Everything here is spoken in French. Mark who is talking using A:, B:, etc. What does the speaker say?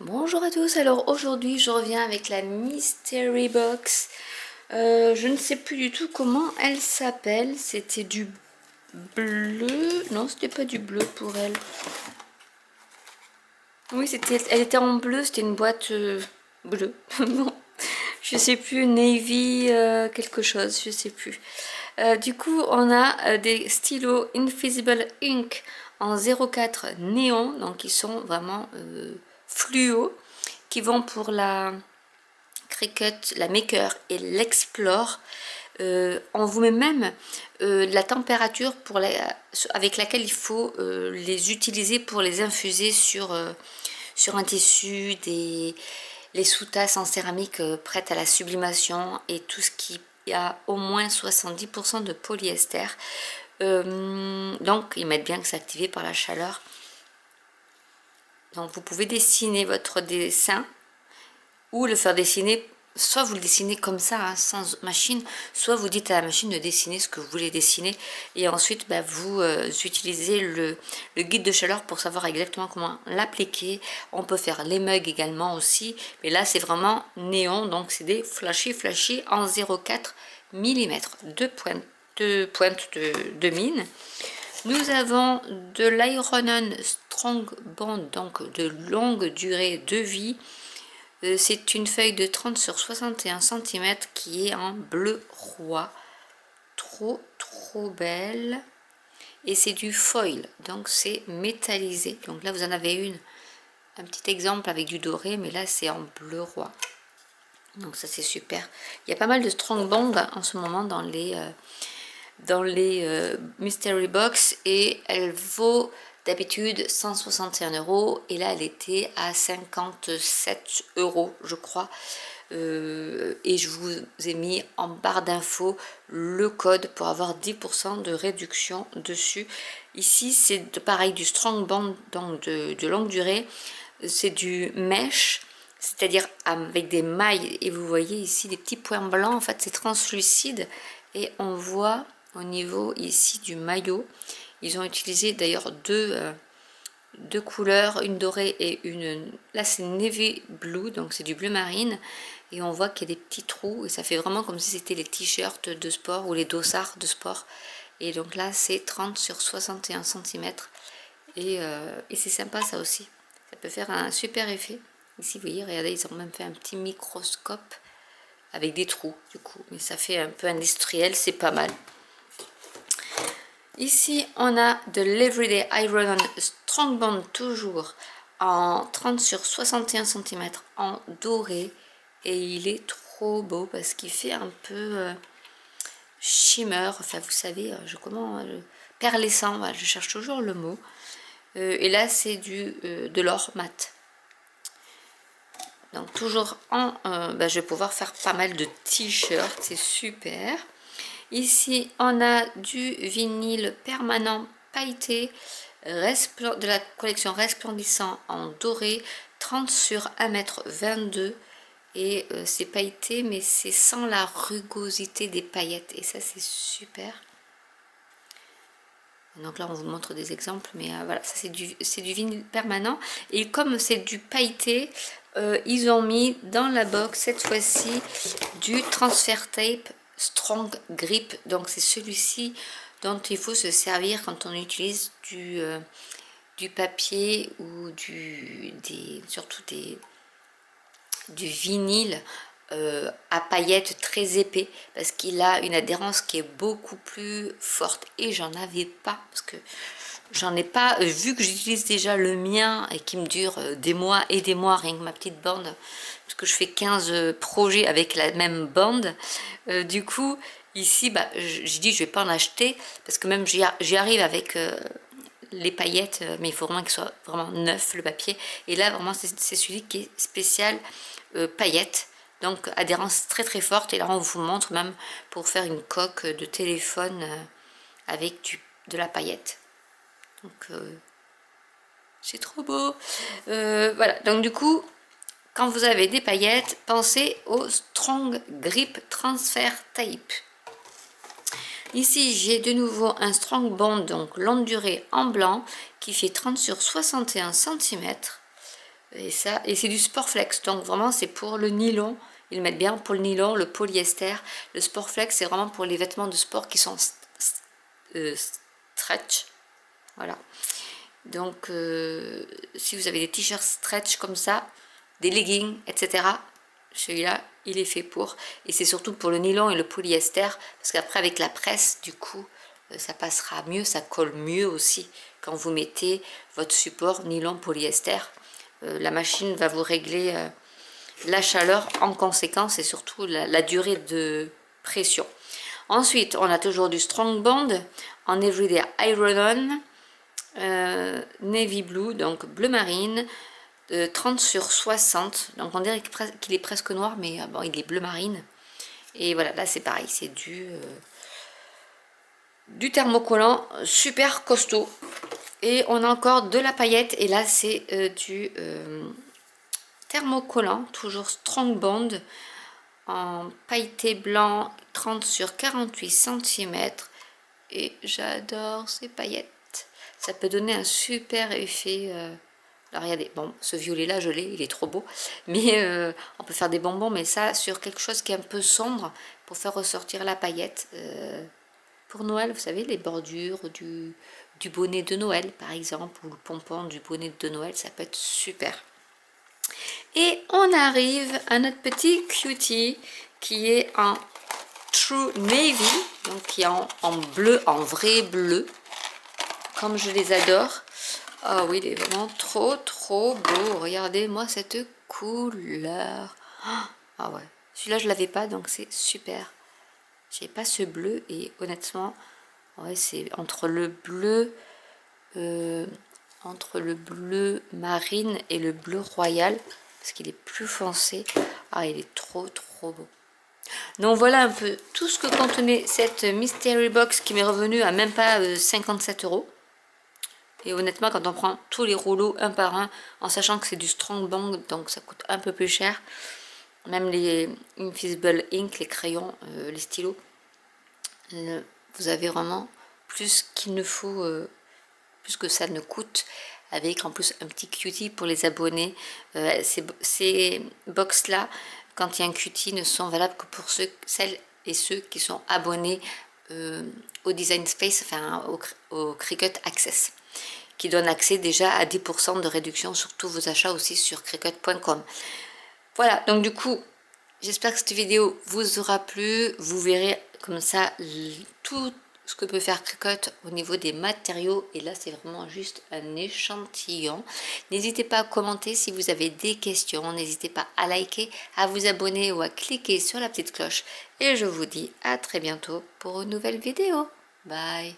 A: Bonjour à tous, alors aujourd'hui je reviens avec la Mystery Box. Je ne sais plus du tout comment elle s'appelle, c'était du bleu, non c'était pas du bleu pour elle. Oui, elle était en bleu, c'était une boîte bleue, bon, je sais plus, navy quelque chose, je sais plus. Du coup on a des stylos Invisible Ink en 04 néon, donc ils sont vraiment fluo, qui vont pour la Cricut, la Maker et l'Explore. On vous met même la température avec laquelle il faut les utiliser pour les infuser sur un tissu, les sous-tasses en céramique prêtes à la sublimation et tout ce qui a au moins 70% de polyester. Donc ils mettent bien que c'est activé par la chaleur. Donc vous pouvez dessiner votre dessin ou le faire dessiner, soit vous le dessinez comme ça, hein, sans machine, soit vous dites à la machine de dessiner ce que vous voulez dessiner, et ensuite vous utilisez le guide de chaleur pour savoir exactement comment l'appliquer. On peut faire les mugs également aussi, mais là c'est vraiment néon, donc c'est des flashy en 0,4 mm, deux pointes de mine. Nous avons de l'Iron-On Strong Bond, donc de longue durée de vie. C'est une feuille de 30 sur 61 cm qui est en bleu roi. Trop belle. Et c'est du foil, donc c'est métallisé. Donc là vous en avez un petit exemple avec du doré, mais là c'est en bleu roi. Donc ça c'est super. Il y a pas mal de strong bond en ce moment dans les mystery box, et elle vaut d'habitude 161 € et là elle était à 57 € je crois. Et je vous ai mis en barre d'infos le code pour avoir 10% de réduction dessus. Ici c'est pareil, du strong bond, donc de longue durée. C'est du mesh, c'est-à-dire avec des mailles, et vous voyez ici des petits points blancs, en fait c'est translucide, et on voit au niveau ici du maillot, ils ont utilisé d'ailleurs deux couleurs, une dorée et une, là c'est navy blue, donc c'est du bleu marine, et on voit qu'il y a des petits trous, et ça fait vraiment comme si c'était les t-shirts de sport ou les dossards de sport. Et donc là c'est 30 sur 61 cm, et c'est sympa ça aussi, ça peut faire un super effet. Ici vous voyez, regardez, ils ont même fait un petit microscope avec des trous du coup, mais ça fait un peu industriel, c'est pas mal. Ici on a de l'Everyday Iron Strong Bond, toujours en 30 sur 61 cm en doré, et il est trop beau parce qu'il fait un peu shimmer, enfin vous savez, perlescent, voilà, je cherche toujours le mot. Et là c'est de l'or mat. Donc toujours je vais pouvoir faire pas mal de t-shirts, c'est super. Ici on a du vinyle permanent pailleté de la collection resplendissant en doré, 30 sur 1,22 m, et c'est pailleté mais c'est sans la rugosité des paillettes, et ça c'est super. Donc là on vous montre des exemples, mais voilà, ça c'est du vinyle permanent, et comme c'est du pailleté, ils ont mis dans la box cette fois-ci du transfer tape strong grip, donc c'est celui-ci dont il faut se servir quand on utilise du papier ou surtout du vinyle à paillettes très épais, parce qu'il a une adhérence qui est beaucoup plus forte, et j'en avais pas, parce que j'en ai pas, vu que j'utilise déjà le mien et qui me dure des mois et des mois, rien que ma petite bande, parce que je fais 15 projets avec la même bande. Du coup ici je dis je vais pas en acheter, parce que même j'y arrive avec les paillettes, mais il faut vraiment qu'il soit vraiment neuf le papier, et là vraiment c'est celui qui est spécial paillettes, donc adhérence très forte. Et là on vous montre même pour faire une coque de téléphone avec de la paillette, donc c'est trop beau. Voilà, donc du coup quand vous avez des paillettes, pensez au Strong Grip Transfer Tape. Ici j'ai de nouveau un Strong Bond, donc longue durée en blanc, qui fait 30 sur 61 cm. Et ça, et c'est du Sportflex, donc vraiment c'est pour le nylon. Ils le mettent bien pour le nylon, le polyester. Le Sportflex, c'est vraiment pour les vêtements de sport qui sont stretch. Voilà. Donc, si vous avez des t-shirts stretch comme ça, des leggings, etc., celui-là, il est fait pour. Et c'est surtout pour le nylon et le polyester, parce qu'après, avec la presse, du coup, ça passera mieux, ça colle mieux aussi. Quand vous mettez votre support nylon polyester, la machine va vous régler la chaleur en conséquence et surtout la durée de pression. Ensuite, on a toujours du Strong Bond en Everyday Iron-On, Navy Blue, donc bleu marine, 30 sur 60. Donc on dirait qu'il est presque noir, mais bon, il est bleu marine. Et voilà, là c'est pareil, c'est du thermocollant super costaud. Et on a encore de la paillette, et là c'est du thermocollant, toujours Strong Bond, en pailleté blanc, 30 sur 48 cm. Et j'adore ces paillettes. Ça peut donner un super effet. Alors regardez, bon, ce violet là je l'ai, il est trop beau. Mais on peut faire des bonbons, mais ça sur quelque chose qui est un peu sombre pour faire ressortir la paillette. Pour Noël, vous savez, les bordures du bonnet de Noël par exemple, ou le pompon du bonnet de Noël, ça peut être super. Et on arrive à notre petit cutie qui est en True Navy, donc qui est en bleu, en vrai bleu, comme je les adore. Ah oui, il est vraiment trop beau. Regardez-moi cette couleur. Ah ouais, celui-là je l'avais pas, donc c'est super. J'ai pas ce bleu, et honnêtement, ouais, c'est entre le bleu marine et le bleu royal, parce qu'il est plus foncé. Ah, il est trop beau. Donc voilà un peu tout ce que contenait cette Mystery Box, qui m'est revenue à même pas 57 €. Et honnêtement, quand on prend tous les rouleaux un par un, en sachant que c'est du Strong Bond, donc ça coûte un peu plus cher, même les Invisible Ink, les crayons, les stylos, vous avez vraiment plus qu'il ne faut, plus que ça ne coûte, avec en plus un petit cutie pour les abonnés. Ces box là, quand il y a un cutie, ne sont valables que pour celles et ceux qui sont abonnés au Design Space, enfin au Cricut Access, qui donne accès déjà à 10% de réduction sur tous vos achats aussi sur Cricut.com. Voilà, donc du coup, j'espère que cette vidéo vous aura plu. Vous verrez comme ça tout ce que peut faire Cricut au niveau des matériaux. Et là, c'est vraiment juste un échantillon. N'hésitez pas à commenter si vous avez des questions. N'hésitez pas à liker, à vous abonner ou à cliquer sur la petite cloche. Et je vous dis à très bientôt pour une nouvelle vidéo. Bye!